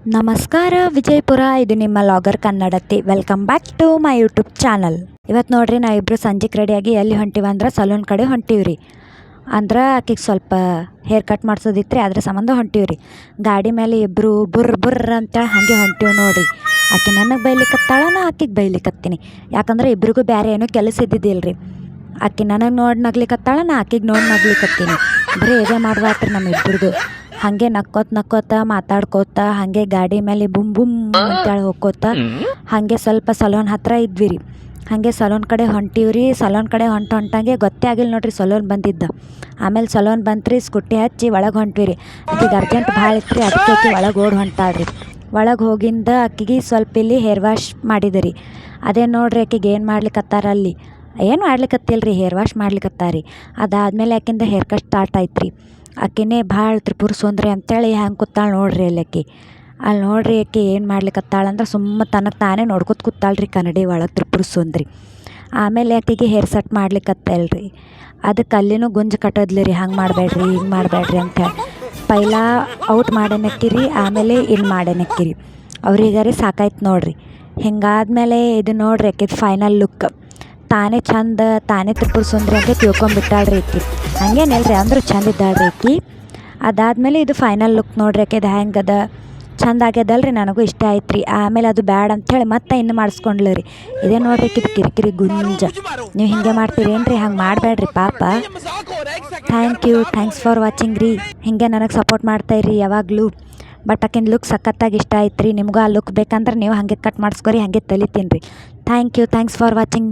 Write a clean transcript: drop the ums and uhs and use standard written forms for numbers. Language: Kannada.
ನಮಸ್ಕಾರ ವಿಜಯಪುರ, ಇದು ನಿಮ್ಮ ಲಾಗರ್ ಕನ್ನಡತಿ. Welcome back to my YouTube channel. ಇವತ್ತು ನೋಡ್ರಿ ನಾವು ಇಬ್ಬರು ಸಂಜೆಗೆ ರೆಡಿಯಾಗಿ ಎಲ್ಲಿ ಹೊಂಟಿವಿ ಅಂದ್ರೆ ಸಲೂನ್ ಕಡೆ ಹೊಂಟೀವ್ರಿ. ಅಂದ್ರೆ ಆಕಿಗೆ ಸ್ವಲ್ಪ ಹೇರ್ ಕಟ್ ಮಾಡ್ಸೋದಿತ್ತು ರೀ, ಅದ್ರ ಸಂಬಂಧ ಹೊಂಟೀವ್ರಿ. ಗಾಡಿ ಮೇಲೆ ಇಬ್ಬರು ಬುರ್ರ ಅಂತೇಳಿ ಹಾಗೆ ಹೊಂಟೀವಿ ನೋಡ್ರಿ. ಆಕೆ ನನಗೆ ಬೈಲಿಕ್ಕತ್ತಾಳ, ನಾ ಆಕಿಗೆ ಬೈಲಿಕ್ಕತ್ತೀನಿ. ಯಾಕಂದ್ರೆ ಇಬ್ರಿಗೂ ಬೇರೆ ಏನೂ ಕೆಲಸ ಇದ್ದಿದ್ದಿಲ್ಲ ರೀ. ಆಕೆ ನನಗೆ ನೋಡಿ ನಗ್ಲಿಕ್ಕತ್ತಾಳ, ನಾ ಆಕಿಗೆ ನೋಡಿ ನಗ್ಲಿಕ್ಕತ್ತೀನಿ. ಬರೀ ಇದೇ ಮಾಡ್ದಾತ್ರಿ ನಮ್ಮ ಇಬ್ಬರದು. ಹಾಗೆ ನಕ್ಕೋತ ಮಾತಾಡ್ಕೋತ ಹಾಗೆ ಗಾಡಿ ಮೇಲೆ ಬುಮ್ ಬುಮ್ ಅಂತೇಳಿ ಹೋಗ್ಕೋತ ಹಾಗೆ ಸ್ವಲ್ಪ ಸಲೂನ್ ಹತ್ರ ಇದ್ವಿ ರೀ. ಹಾಗೆ ಸಲೂನ್ ಕಡೆ ಹೊಂಟೀವ್ರಿ. ಸಲೂನ್ ಕಡೆ ಹೊಂಟಂಗೆ ಗೊತ್ತೇ ಆಗಿಲ್ಲ ನೋಡ್ರಿ ಸಲೂನ್ ಬಂದಿದ್ದ. ಆಮೇಲೆ ಸಲೂನ್ ಬಂತ್ರಿ, ಸ್ಕೂಟಿ ಹಚ್ಚಿ ಒಳಗೆ ಹೊಂಟ್ವಿ ರೀ. ಆಕಿಗೆ ಅರ್ಜೆಂಟ್ ಭಾಳ ಇತ್ತು ರೀ, ಅದಕ್ಕೆ ಆಕಿ ಒಳಗೆ ಓಡಿ ಹೊಂಟಾಳ್ರಿ. ಒಳಗೆ ಹೋಗಿಂದ ಆಕಿಗೆ ಸ್ವಲ್ಪ ಇಲ್ಲಿ ಹೇರ್ ವಾಶ್ ಮಾಡಿದೆ ರೀ. ಅದೇ ನೋಡ್ರಿ ಆಕಿಗೆ ಏನು ಮಾಡ್ಲಿಕ್ಕತ್ತಾರ ಅಲ್ಲಿ, ಏನು ಮಾಡ್ಲಿಕ್ಕತ್ತಿಲ್ಲ ರೀ, ಹೇರ್ ವಾಶ್ ಮಾಡ್ಲಿಕ್ಕತ್ತಾರ ರೀ. ಅದಾದಮೇಲೆ ಆಕಿಂದ ಹೇರ್ ಕಟ್ ಸ್ಟಾರ್ಟ್ ಆಯ್ತು ರೀ. ಆಕಿನೇ ಭಾಳ ತ್ರಿಪುರ ಸುಂದರಿ ಅಂತೇಳಿ ಹೆಂಗೆ ಕೂತಾಳೆ ನೋಡ್ರಿ ಅಲ್ಲಿ ಆಕಿ. ಅಲ್ಲಿ ನೋಡ್ರಿ ಆಕಿ ಏನು ಮಾಡ್ಲಿಕ್ಕತ್ತಾಳಂದ್ರೆ ಸುಮ್ಮ ತನಗೆ ತಾನೇ ನೋಡ್ಕೊತ ಕೂತಾಳ್ರಿ ಕನ್ನಡಿ ಒಳಗೆ ತ್ರಿಪುರ ಸುಂದರಿ. ಆಮೇಲೆ ಆಕಿಗೆ ಹೇರ್ ಸೆಟ್ ಮಾಡ್ಲಿಕ್ಕತ್ತಲ್ರಿ. ಅದಕ್ಕೆ ಅಲ್ಲಿನೂ ಗುಂಜು ಕಟ್ಟೋದ್ಲಿ ರೀ, ಹಂಗೆ ಮಾಡಬೇಡ್ರಿ ಹಿಂಗೆ ಮಾಡಬೇಡ್ರಿ ಅಂತೇಳಿ. ಪೈಲ ಔಟ್ ಮಾಡೇನಕ್ಕಿರಿ, ಆಮೇಲೆ ಇನ್ನು ಮಾಡೇನಕ್ಕಿರಿ. ಅವ್ರಿಗೆ ರೀ ಸಾಕಾಯ್ತು ನೋಡ್ರಿ. ಹಿಂಗಾದ್ಮೇಲೆ ಇದು ನೋಡ್ರಿ ಆಕಿದು ಫೈನಲ್ ಲುಕ್. ತಾನೇ ಚಂದ, ತಾನೇ ತ್ರಿಪುರ ಸುಂದರಿ ಅಂತ ತಿಳ್ಕೊಂಬಿಟ್ಟಾಳ್ರಿ ಆಕಿ. ಹಂಗೇನಿಲ್ರಿ, ಅಂದ್ರೆ ಚಂದ ಇದ್ದಾಳ್ರಿ ಆಕಿ. ಅದಾದಮೇಲೆ ಇದು ಫೈನಲ್ ಲುಕ್ ನೋಡ್ರಿ ಆಕಿದು ಹೆಂಗದ, ಚಂದ ಆಗ್ಯದಲ್ರಿ, ನನಗೂ ಇಷ್ಟ ಆಯ್ತು ರೀ. ಆಮೇಲೆ ಅದು ಬ್ಯಾಡ ಅಂಥೇಳಿ ಮತ್ತೆ ಇನ್ನು ಮಾಡಿಸ್ಕೊಂಡ್ಲ ರೀ. ಇದೇ ನೋಡ್ರಿ ಆಕಿದು ಕಿರಿಕಿರಿ ಗುಂಜ. ನೀವು ಹಿಂಗೆ ಮಾಡ್ತೀರೇನು ರೀ, ಹಂಗೆ ಮಾಡಬೇಡ್ರಿ ಪಾಪ. ಥ್ಯಾಂಕ್ಸ್ ಫಾರ್ ವಾಚಿಂಗ್ ರೀ. ಹಿಂಗೆ ನನಗೆ ಸಪೋರ್ಟ್ ಮಾಡ್ತಾಯಿರಿ ಯಾವಾಗಲೂ. ಬಟ್ ಆಕಿನ ಲುಕ್ ಸಖತ್ತಾಗಿ ಇಷ್ಟ ಆಯ್ತು ರೀ. ನಿಮಗೂ ಆ ಲುಕ್ ಬೇಕಂದ್ರೆ ನೀವು ಹಾಗೆ ಕಟ್ ಮಾಡಿಸ್ಕೊರಿ, ಹಾಗೆ ತಲಿತೀನಿ ರೀ. Thanks for watching.